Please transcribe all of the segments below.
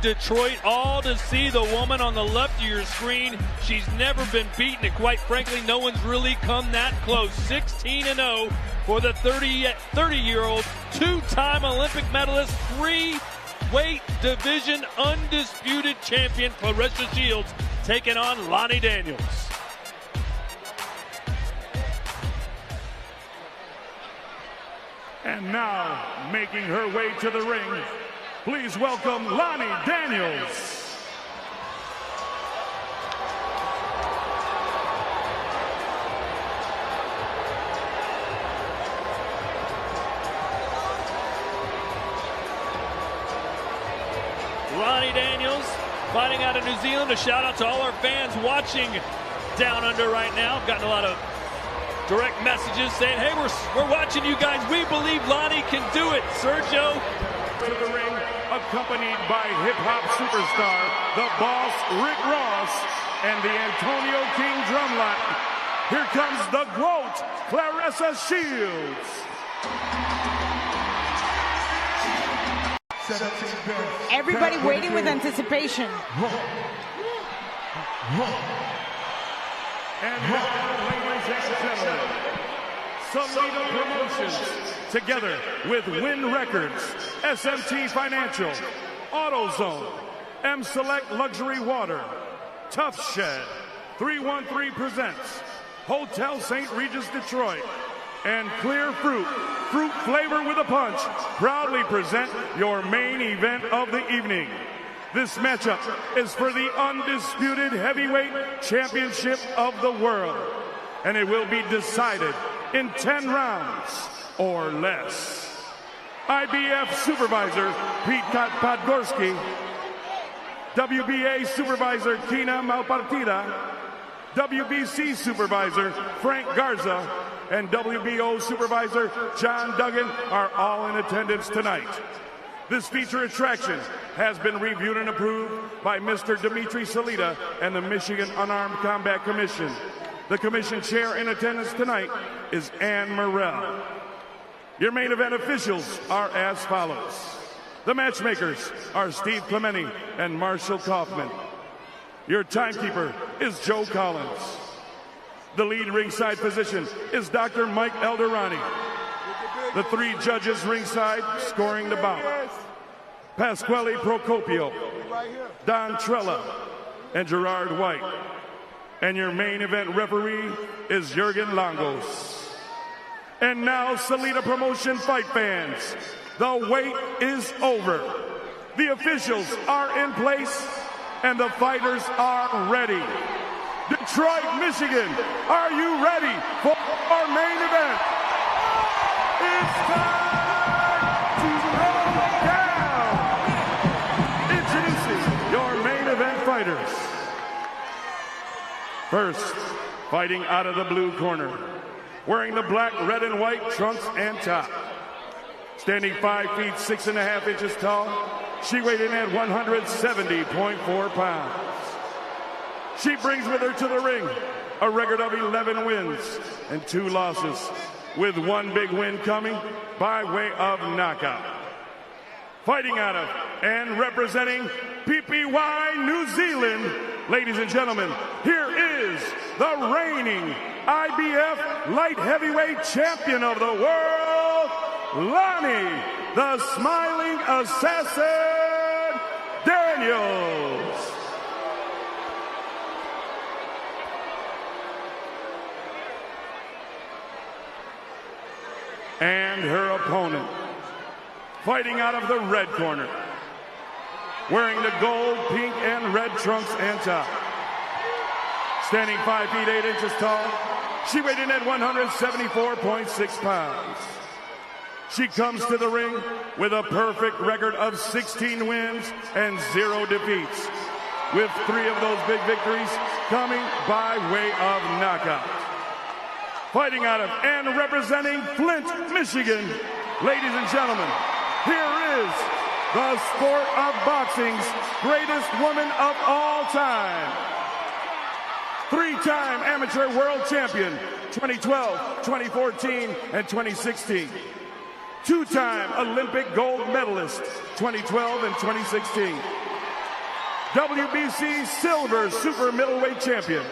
Detroit, all to see the woman on the left of your screen. She's never been beaten, and quite frankly, no one's really come that close. 16-0 for the 30-year-old, two-time Olympic medalist, three-weight division undisputed champion, Claressa Shields, taking on Lani Daniels. And now, making her way to the ring, please welcome Lani Daniels. Lani Daniels fighting out of New Zealand. A shout out to all our fans watching down under right now. I've gotten a lot of direct messages saying, hey, we're watching you guys. We believe Lani can do it. Sergio. To the ring, accompanied by hip-hop superstar, the boss Rick Ross, and the Antonio King drumline. Here comes the GWOAT, Claressa Shields. Everybody waiting with anticipation. And now, ladies and gentlemen, Salida Promotions, together with Win Records, SMT Financial, AutoZone, M-Select Luxury Water, Tough Shed, 313 Presents, Hotel St. Regis Detroit, and Clear Fruit, fruit flavor with a punch, proudly present your main event of the evening. This matchup is for the undisputed heavyweight championship of the world, and it will be decided in 10 rounds or less. IBF Supervisor Pete Podgorski, WBA Supervisor Tina Malpartida, WBC Supervisor Frank Garza, and WBO Supervisor John Duggan are all in attendance tonight. This feature attraction has been reviewed and approved by Mr. Dimitri Salida and the Michigan Unarmed Combat Commission. The commission chair in attendance tonight is Ann Morrell. Your main event officials are as follows. The matchmakers are Steve Clementi and Marshall Kaufman. Your timekeeper is Joe Collins. The lead ringside physician is Dr. Mike Elderani. The three judges ringside scoring the bout: Pasquale Procopio, Don Trella, and Gerard White. And your main event referee is Jurgen Longos. And now, Salida Promotion fight fans, the wait is over. The officials are in place, and the fighters are ready. Detroit, Michigan, are you ready for our main event? It's time to roll down. Introducing your main event fighters. First, fighting out of the blue corner, wearing the black, red, and white trunks and top. Standing 5 feet 6.5 inches tall, she weighed in at 170.4 pounds. She brings with her to the ring a record of 11 wins and 2 losses, with one big win coming by way of knockout. Fighting out of and representing PPY New Zealand, ladies and gentlemen, here is the reigning IBF light heavyweight champion of the world, Lani, the Smiling Assassin Daniels. And her opponent, fighting out of the red corner, wearing the gold, pink, and red trunks and top. Standing 5 feet 8 inches tall, she weighed in at 174.6 pounds. She comes to the ring with a perfect record of 16 wins and 0 defeats, with 3 of those big victories coming by way of knockout. Fighting out of and representing Flint, Michigan, ladies and gentlemen, here is the sport of boxing's greatest woman of all time. 3-time amateur world champion, 2012, 2014, and 2016. 2-time Olympic gold medalist, 2012 and 2016. WBC Silver Super Middleweight Champion,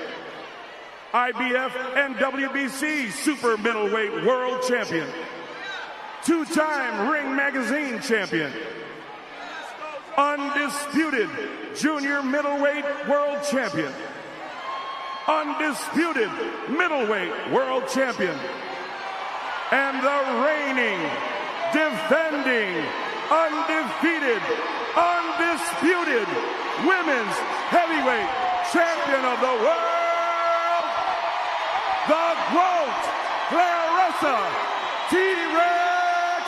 IBF and WBC Super Middleweight World Champion, two-time Ring Magazine Champion, undisputed Junior Middleweight World Champion, undisputed Middleweight World Champion, and the reigning, defending, undefeated, undisputed Women's Heavyweight Champion of the world, the GWOAT, Claressa T-Rex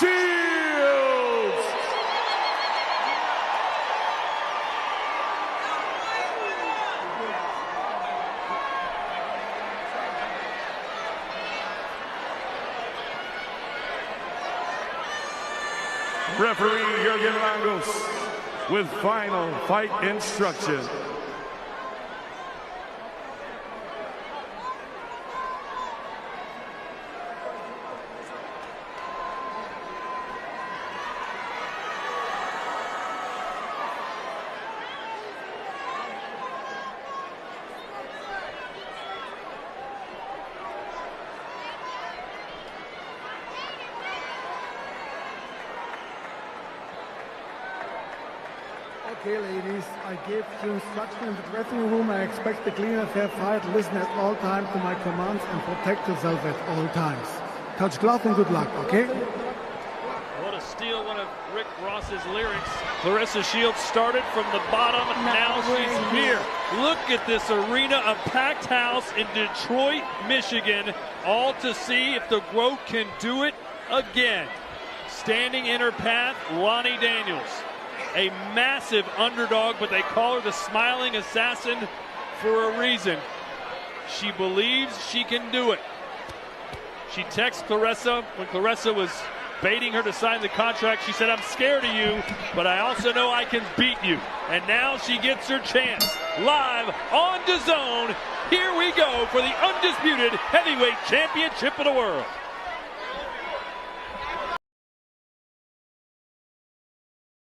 Shields. Referee Jurgen Langos with final fight instruction. Okay, ladies, I gave you instruction in the dressing room. I expect a clean and fair fight. Listen at all times to my commands and protect yourself at all times. Touch glove and good luck, okay? What a steal, one of Rick Ross's lyrics. Claressa Shields started from the bottom, now she's here. Look at this arena, a packed house in Detroit, Michigan, all to see if the GWOAT can do it again. Standing in her path, Lani Daniels. A massive underdog, but they call her the smiling assassin for a reason. She believes she can do it. She texts Claressa when Claressa was baiting her to sign the contract. She said, "I'm scared of you, but I also know I can beat you." And now she gets her chance. Live on DAZN, here we go for the undisputed heavyweight championship of the world.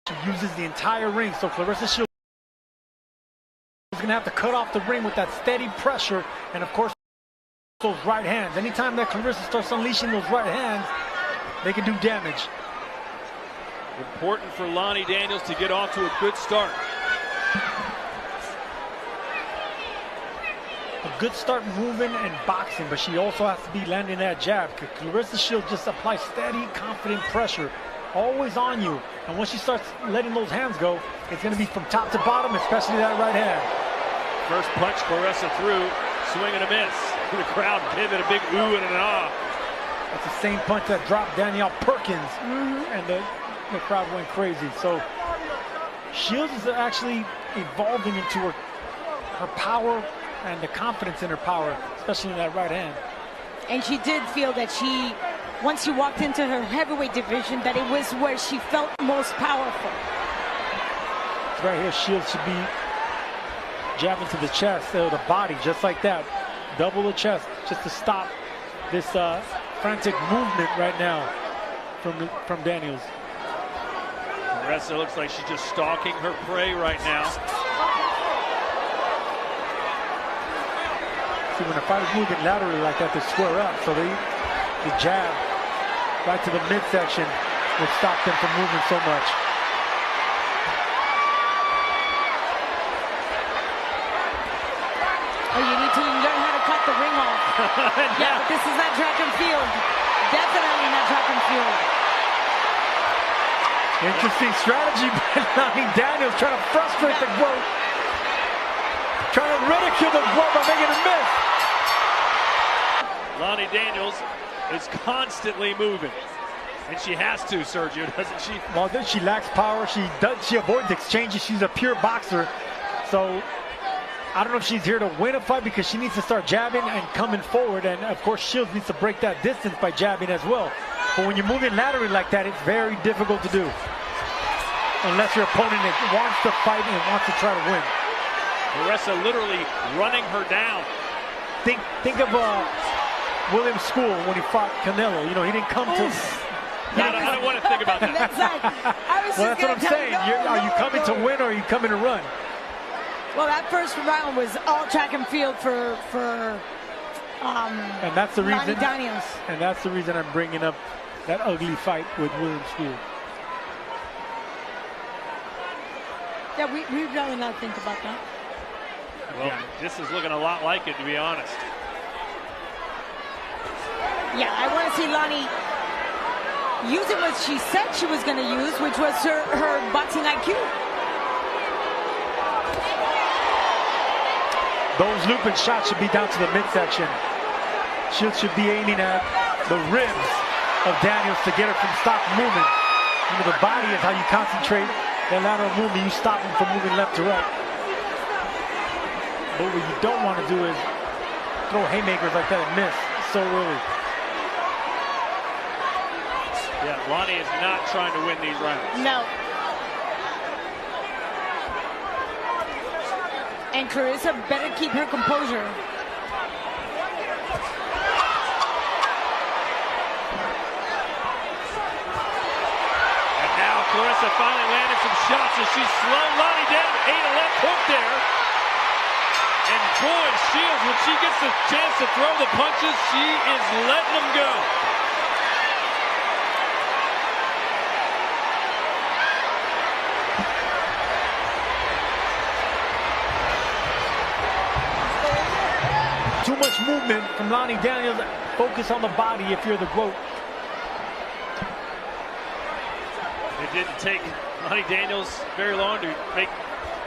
She uses the entire ring, so Claressa Shields is going to have to cut off the ring with that steady pressure, and of course those right hands. Anytime that Claressa starts unleashing those right hands, they can do damage. Important for Lani Daniels to get off to a good start. A good start moving and boxing, but she also has to be landing that jab. Claressa Shields just applies steady, confident pressure. Always on you, and once she starts letting those hands go, it's going to be from top to bottom, especially that right hand. First punch Claressa through, swing and a miss. The crowd pivot, a big ooh and an ah. That's the same punch that dropped Danielle Perkins, and the crowd went crazy. So Shields is actually evolving into her power and the confidence in her power, especially in that right hand. And she did feel that once she walked into her heavyweight division, that it was where she felt most powerful. Right here, Shields should be jabbing to the chest, or the body, just like that. Double the chest, just to stop this frantic movement right now from Daniels. Claressa looks like she's just stalking her prey right now. See, when a fighter's moving laterally like that, they square up, so the jab right to the midsection would stop them from moving so much. Oh, you need to learn how to cut the ring off. Yeah, but this is not track and field. Definitely not track and field. Interesting strategy by Lani Daniels, trying to frustrate the GWOAT. Trying to ridicule the GWOAT by making a miss. Lani Daniels is constantly moving, and she has to, Sergio, doesn't she? Well, then she lacks power. She avoids exchanges. She's a pure boxer, so I don't know if she's here to win a fight, because she needs to start jabbing and coming forward, and of course Shields needs to break that distance by jabbing as well. But when you're moving laterally like that, it's very difficult to do, unless your opponent wants to fight and wants to try to win. Claressa literally running her down. Think of William School when he fought Canelo. You know, he didn't come to I don't want to think about that. Well, that's what I'm saying. Are you coming to win or are you coming to run? Well, that first round was all track and field for and that's the reason. Lani Daniels. And that's the reason I'm bringing up that ugly fight with William School. Yeah, we'd rather not think about that. Well, this is looking a lot like it, to be honest. Yeah, I want to see Lani using what she said she was going to use, which was her boxing IQ. Those looping shots should be down to the midsection. Shields should be aiming at the ribs of Daniels to get her from stop moving. You know, the body is how you concentrate that lateral movement. You stop him from moving left to right. But what you don't want to do is throw haymakers like that and miss so early. Yeah, Lani is not trying to win these rounds. No. And Claressa better keep her composure. And now Claressa finally landed some shots as she's slowed Lani down. Ate a left hook there. And boy, Shields, when she gets the chance to throw the punches, she is letting them go. Too much movement from Lani Daniels. Focus on the body if you're the GWOAT. It didn't take Lani Daniels very long to make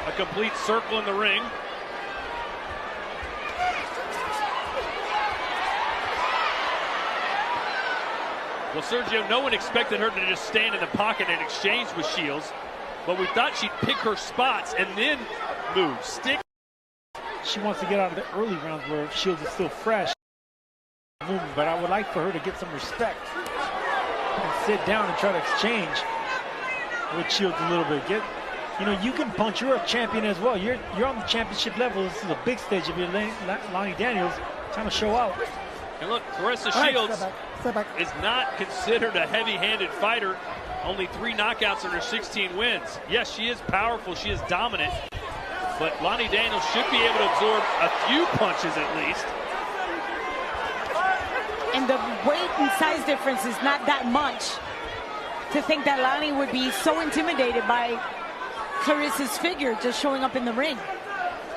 a complete circle in the ring. Well, Sergio, no one expected her to just stand in the pocket and exchange with Shields, but we thought she'd pick her spots and then move, stick. She wants to get out of the early rounds where Shields is still fresh. But I would like for her to get some respect and sit down and try to exchange with Shields a little bit. You know, you can punch. You're a champion as well. You're on the championship level. This is a big stage if you're Lani Daniels. Time to show out. And look, Claressa Shields is not considered a heavy-handed fighter. Only 3 knockouts in her 16 wins. Yes, she is powerful. She is dominant. But Lani Daniels should be able to absorb a few punches at least. And the weight and size difference is not that much to think that Lani would be so intimidated by Claressa's figure just showing up in the ring.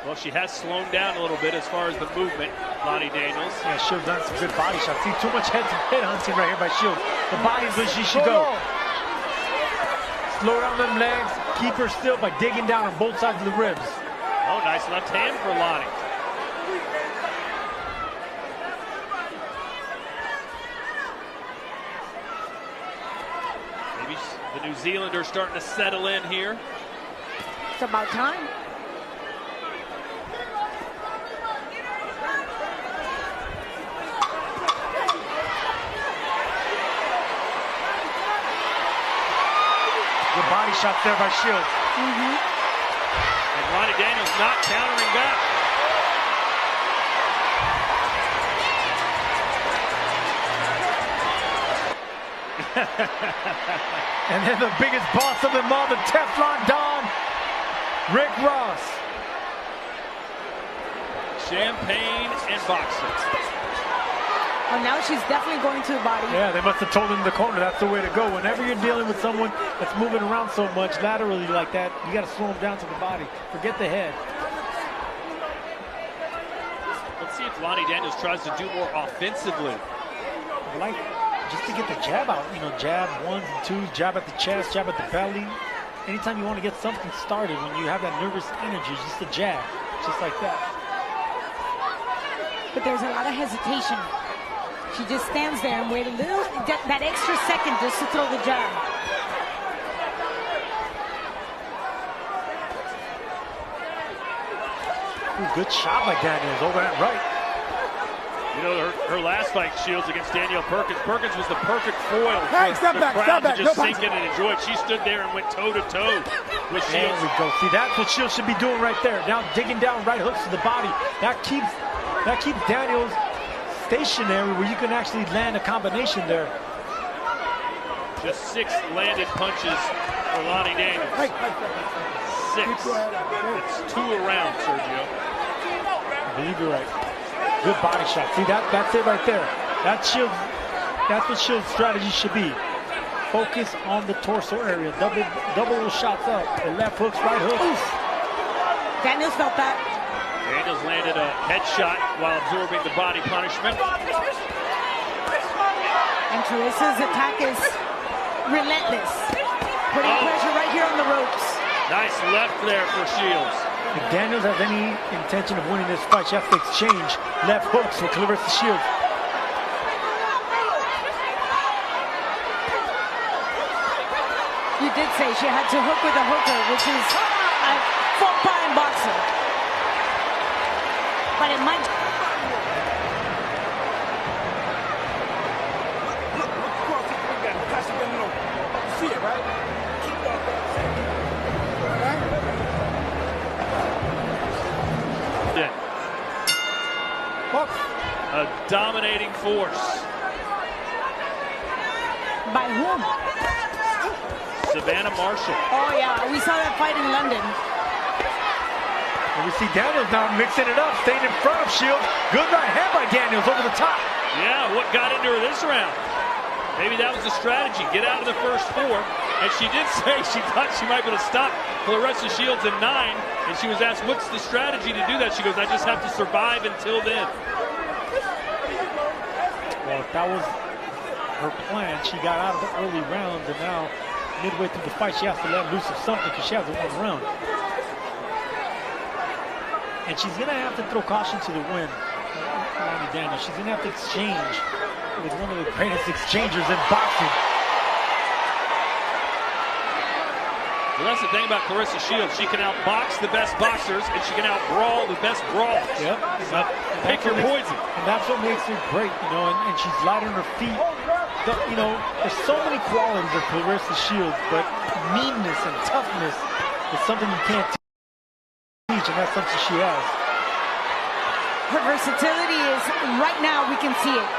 Well, she has slowed down a little bit as far as the movement, Lani Daniels. Yeah, Shields done some good body shots. See, too much head hunting right here by Shields. The body's where she should go. Slow down them legs. Keep her still by digging down on both sides of the ribs. Oh, nice left hand for Lani. Maybe the New Zealander starting to settle in here. It's about time. Good body shot there by Shields. And Lani Daniels not countering back. And then the biggest boss of them all, the Teflon Don, Rick Ross. Champagne and boxing. Oh, now she's definitely going to the body. Yeah, they must have told him in the corner that's the way to go. Whenever you're dealing with someone that's moving around so much laterally like that, you got to slow them down to the body. Forget the head. Let's see if Lani Daniels tries to do more offensively. Like, just to get the jab out, you know, jab 1s and 2s, jab at the chest, jab at the belly. Anytime you want to get something started, when you have that nervous energy, just a jab, just like that. But there's a lot of hesitation. She just stands there and wait a little, that extra second just to throw the jab. Ooh, good shot by Daniels over that right. You know, her last fight, Shields, against Danielle Perkins. Perkins was the perfect foil Hey, for step the back, crowd step back, to just no sink in and enjoy it. She stood there and went toe-to-toe with There Shields. we go. See, that's what Shields should be doing right there. Now digging down right hooks to the body. That keeps Daniels stationary where you can actually land a combination there. Just 6 landed punches for Lani Daniels. 6. It's 2 around, Sergio. I believe you're right. Good body shot. See, that's it right there. That's what Shields' strategy should be. Focus on the torso area. Double those shots up. The left hooks, right hooks. Oof. Daniels felt that. Daniels landed a headshot while absorbing the body punishment. And Clarissa's attack is relentless. Putting pressure right here on the ropes. Nice left there for Shields. If Daniels has any intention of winning this fight, she has to exchange left hooks with Claressa Shields. You did say she had to hook with a hooker, which is a faux pas in boxing. But it might. See it, right? A dominating force. By whom? Savannah Marshall. Oh yeah, we saw that fight in London. And we see Daniels now mixing it up, staying in front of Shields. Good right hand by Daniels over the top. Yeah, what got into her this round? Maybe that was the strategy. Get out of the first 4. And she did say she thought she might be able to stop Claressa Shields in 9. And she was asked, what's the strategy to do that? She goes, I just have to survive until then. Well, if that was her plan, she got out of the early rounds, and now midway through the fight, she has to let loose of something because she hasn't won a round. And she's going to have to throw caution to the wind, Lani Daniels. She's going to have to exchange with one of the greatest exchangers in boxing. Well, that's the thing about Claressa Shields. She can outbox the best boxers, and she can outbrawl the best brawlers. Yep. Pick your poison. And that's what makes her great, you know, and she's light on her feet. You know, there's so many qualities of Claressa Shields, but meanness and toughness is something you can't teach, and that's something she has. Her versatility is, right now we can see it.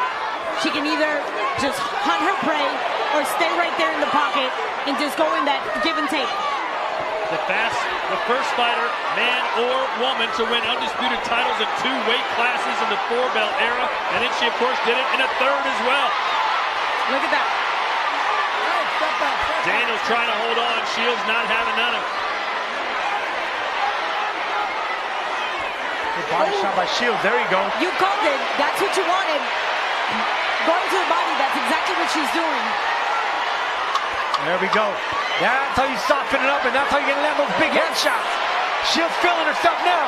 She can either just hunt her prey or stay right there in the pocket and just go in that give and take. The first fighter, man or woman, to win undisputed titles in 2 weight classes in the 4-belt era. And then she, of course, did it in a 3rd as well. Look at that. Daniels trying to hold on. Shields not having none of it. Good body shot by Shields. There you go. You called it. That's what you wanted. Going to the body, that's exactly what she's doing. There we go. That's how you soften it up, and that's how you're going to land those big headshots. Shields feeling herself now.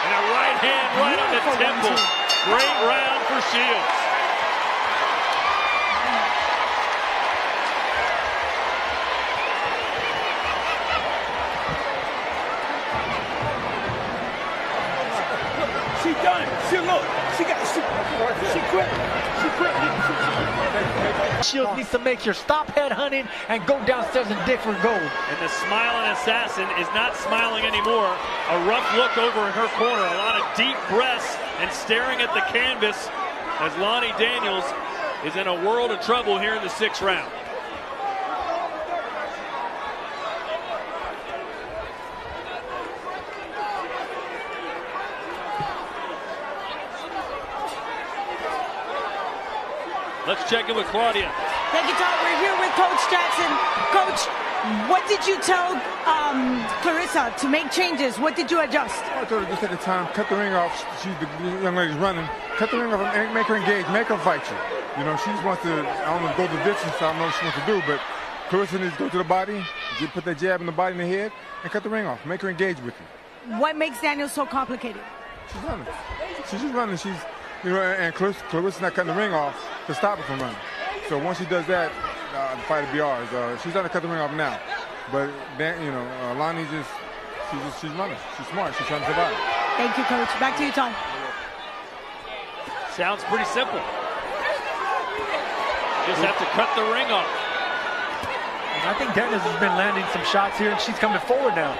And a right hand right on the temple. Great round for Shields. She done. She look. She quit. Shields needs to make sure stop head hunting and go downstairs and dig for gold. And the smiling assassin is not smiling anymore. A rough look over in her corner. A lot of deep breaths and staring at the canvas as Lani Daniels is in a world of trouble here in the 6th round. Let's check in with Claudia. Thank you, Todd. We're here with Coach Jackson. Coach, what did you tell Claressa to make changes? What did you adjust? I told her just at the time, cut the ring off. The young lady's running. Cut the ring off and make her engage. Make her fight you. You know, she just wants to, I don't know, go the distance. I don't know what she wants to do, but Claressa needs to go to the body, put that jab in the body and the head, and cut the ring off. Make her engage with you. What makes Daniels so complicated? She's running. She's just running. She's, you know, and Clarissa's not cutting the ring off to stop her from running. So once she does that, the fight will be ours. She's trying to cut the ring off now, but then, you know, Lani she's running. She's smart. She's trying to survive. Thank you, Coach. Back to you, Tom. Sounds pretty simple. Just have to cut the ring off. And I think Daniels has been landing some shots here, and she's coming forward now.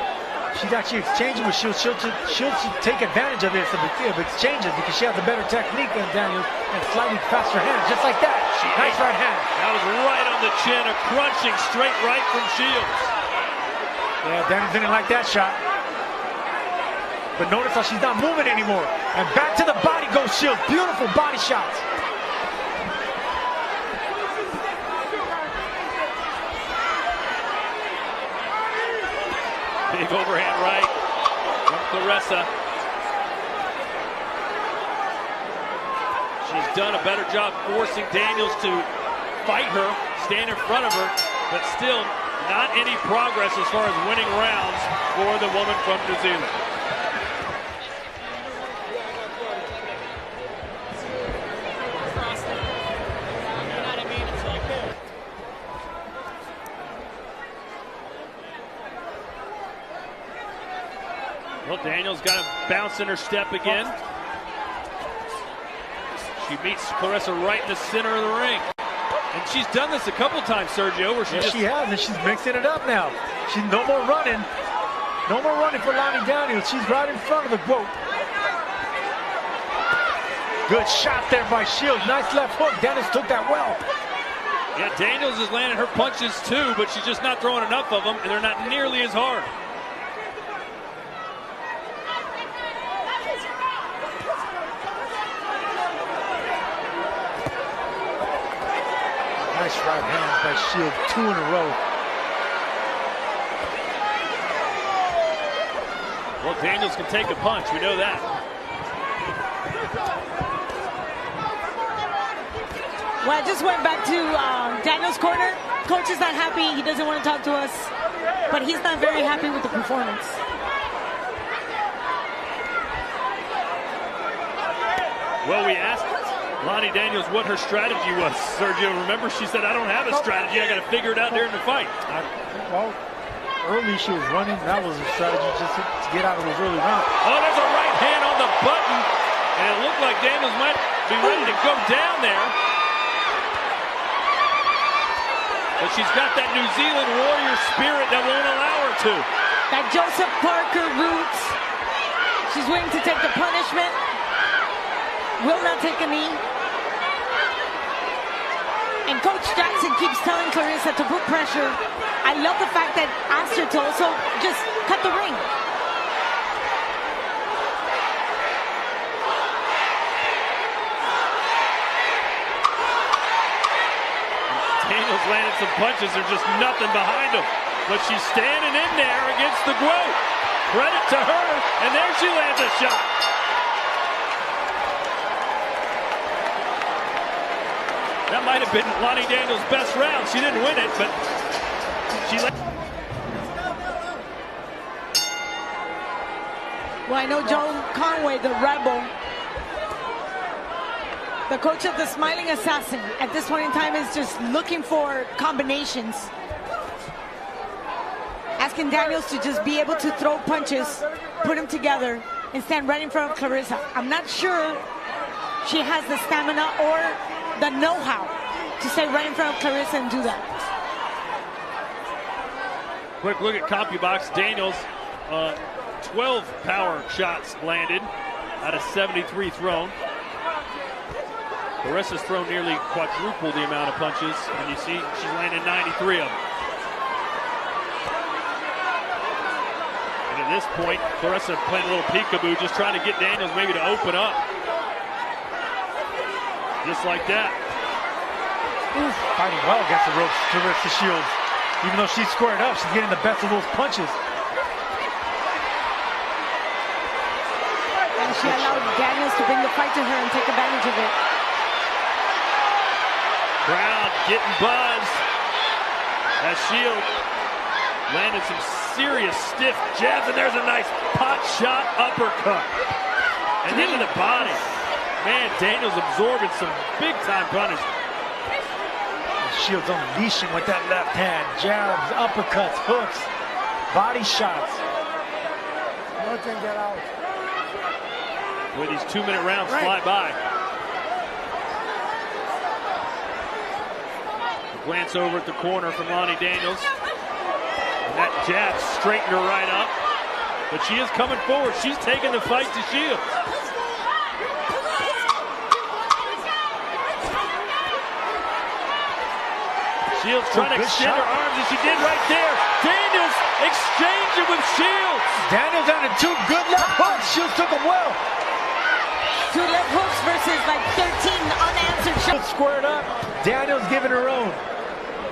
she's actually exchanging with Shields. Shields should take advantage of this, of exchanges, because she has a better technique than Daniels and slightly faster hands, just like that. Nice right hand. That was right on the chin, a crunching straight right from Shields. Yeah, Daniels didn't like that shot. But notice how she's not moving anymore. And back to the body goes Shields. Beautiful body shots. Big overhand right from Claressa. She's done a better job forcing Daniels to fight her, stand in front of her, but still not any progress as far as winning rounds for the woman from New Zealand. Well, Daniels got a bounce in her step again. She meets Claressa right in the center of the ring. And she's done this a couple times, Sergio, where she she has, and she's mixing it up now. She's no more running. No more running for Lani Daniels. She's right in front of the GWOAT. Good shot there by Shields. Nice left hook. Daniels took that well. Yeah, Daniels is landing her punches too, but she's just not throwing enough of them, and they're not nearly as hard. Nice right hand by Shields, 2 in a row. Well, Daniels can take a punch, we know that. Well, I just went back to Daniels' corner. Coach is not happy, he doesn't want to talk to us, but he's not very happy with the performance. Well, we asked Lani Daniels what her strategy was, Sergio. Remember, she said, I don't have a strategy. I got to figure it out during the fight. Well, early she was running. That was her strategy, just to get out of those early rounds. Oh, there's a right hand on the button. And it looked like Daniels might be ready to go down there. But she's got that New Zealand warrior spirit that won't allow her to. That Joseph Parker roots. She's willing to take the punishment. Will not take a knee. And Coach Jackson keeps telling Claressa to put pressure. I love the fact that asked her to also just cut the ring. Daniels landed some punches. There's just nothing behind him. But she's standing in there against the GWOAT. Credit to her. And there she lands a shot. That might have been Lani Daniels' best round. She didn't win it, but she let. Well, I know Joe Conway, the Rebel, the coach of the Smiling Assassin, at this point in time is just looking for combinations. Asking Daniels to just be able to throw punches, put them together, and stand right in front of Claressa. I'm not sure she has the stamina or the know-how to stay right in front of Claressa and do that. Quick look at CompuBox. Daniels, 12 power shots landed out of 73 thrown. Claressa's thrown nearly quadruple the amount of punches, and you see she's landed 93 of them. And at this point, Claressa playing a little peekaboo, just trying to get Daniels maybe to open up. Just like that. Ooh, fighting well against the ropes, Claressa Shields. Even though she's squared up, she's getting the best of those punches. And she allowed Daniels to bring the fight to her and take advantage of it. Crowd getting buzzed as Shields landed some serious stiff jabs, and there's a nice pot shot uppercut. And into the body. Man, Daniels absorbing some big-time punishment. Shields unleashing with that left hand. Jabs, uppercuts, hooks, body shots. No can get out. Boy, these 2-minute rounds fly by. A glance over at the corner from Lani Daniels. And that jab straightened her right up. but she is coming forward. She's taking the fight to Shields. Shields trying to extend her arms, and she did right there. Daniels exchanging with Shields. Daniels on 2 good left hooks. Shields took them well. 2 left hooks versus like 13 unanswered shots. Squared up. Daniels giving her own.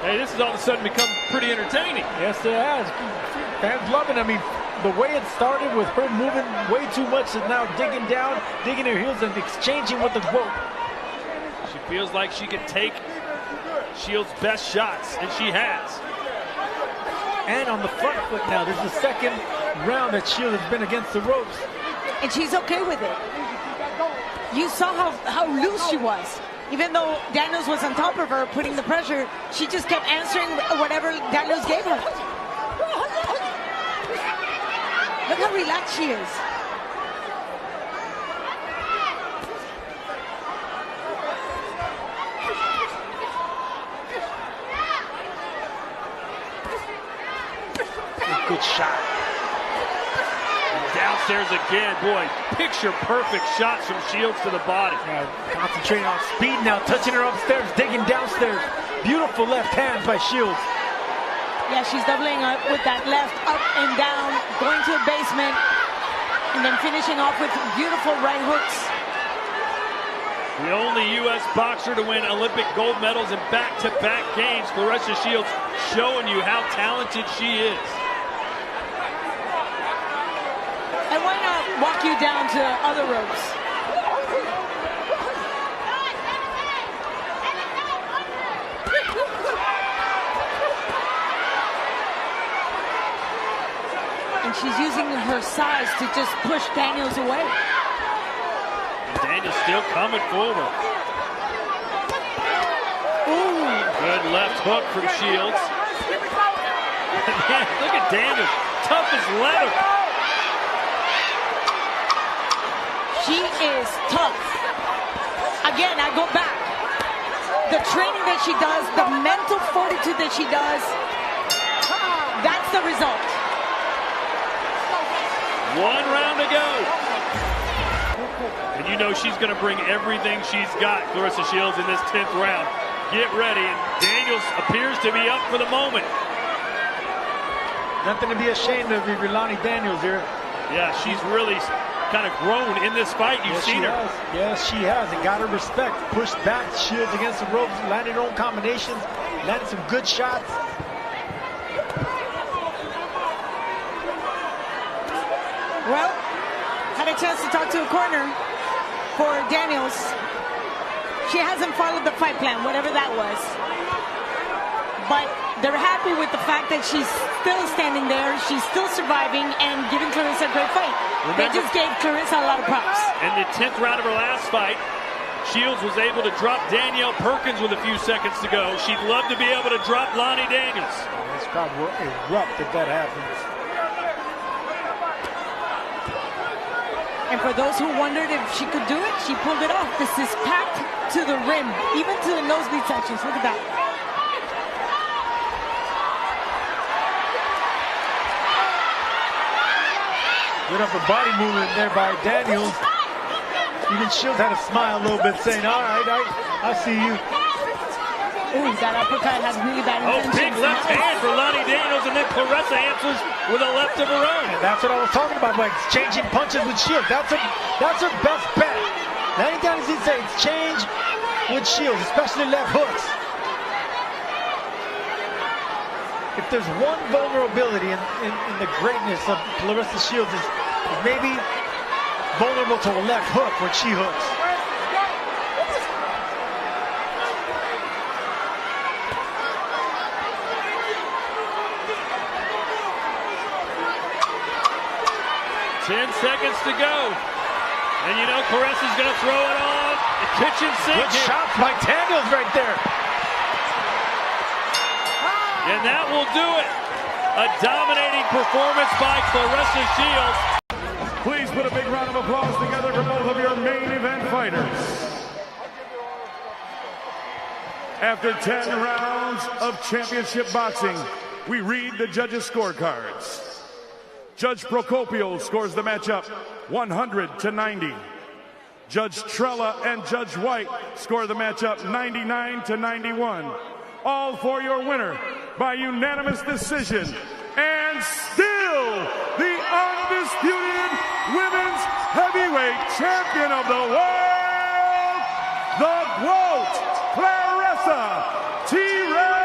Hey, this has all of a sudden become pretty entertaining. Yes, it has. Fans loving it. I mean, the way it started with her moving way too much and now digging down, digging her heels and exchanging with the GWOAT. She feels like she can take Shields' best shots, and she has. And on the front foot now. This is the second round that Shields has been against the ropes. And she's okay with it. You saw how loose she was. Even though Daniels was on top of her, putting the pressure, she just kept answering whatever Daniels gave her. Look how relaxed she is. Good shot. Downstairs again, boy, picture perfect shots from Shields to the body. Yeah, concentrating on speed now, touching her upstairs, digging downstairs. Beautiful left hand by Shields. Yeah, she's doubling up with that left up and down, going to the basement, and then finishing off with beautiful right hooks. The only U.S. boxer to win Olympic gold medals in back-to-back games, Claressa Shields, showing you how talented she is. And why not walk you down to other ropes? And she's using her size to just push Daniels away. And Daniels still coming forward. Ooh. Good left hook from Shields. Man, look at Daniels, tough as leather. She is tough. Again, I go back. The training that she does, the mental fortitude that she does, that's the result. 1 round to go. And you know she's going to bring everything she's got, Claressa Shields, in this 10th round. Get ready, and Daniels appears to be up for the moment. Nothing to be ashamed of if you're Lani Daniels here. Yeah, she's really kind of grown in this fight. You've seen her. Yes, she has. And got her respect. Pushed back Shields against the ropes, landed her own combinations, landed some good shots. Well, had a chance to talk to a corner for Daniels. She hasn't followed the fight plan, whatever that was. But they're happy with the fact that she's still standing there, she's still surviving, and giving Claressa a great fight. They just gave Claressa a lot of props. In the 10th round of her last fight, Shields was able to drop Danielle Perkins with a few seconds to go. She'd love to be able to drop Lani Daniels. This crowd will erupt if that happens. And for those who wondered if she could do it, she pulled it off. This is packed to the rim, even to the nosebleed sections. Look at that. Good upper body movement there by Daniels. Even Shields had a smile a little bit, saying, all right, I see you. Ooh, that uppercut has really bad intentions. Oh, big left hand for Lani Daniels, and then Claressa answers with a left of her own. And that's what I was talking about, by exchanging punches with Shields. That's her best bet. Lani Daniels needs to exchange with Shields, especially left hooks. If there's one vulnerability in the greatness of Claressa Shields, is maybe vulnerable to a left hook when she hooks. Ten seconds to go. And you know Claressa's going to throw it on the kitchen sink. Good shots by Daniels right there. And that will do it. A dominating performance by Claressa Shields. Please put a big round of applause together for both of your main event fighters. After 10 rounds of championship boxing, we read the judges' scorecards. Judge Procopio scores the matchup 100-90. Judge Trella and Judge White score the matchup 99-91. All for your winner by unanimous decision, and still the undisputed women's heavyweight champion of the world, the GWOAT, Claressa Shields.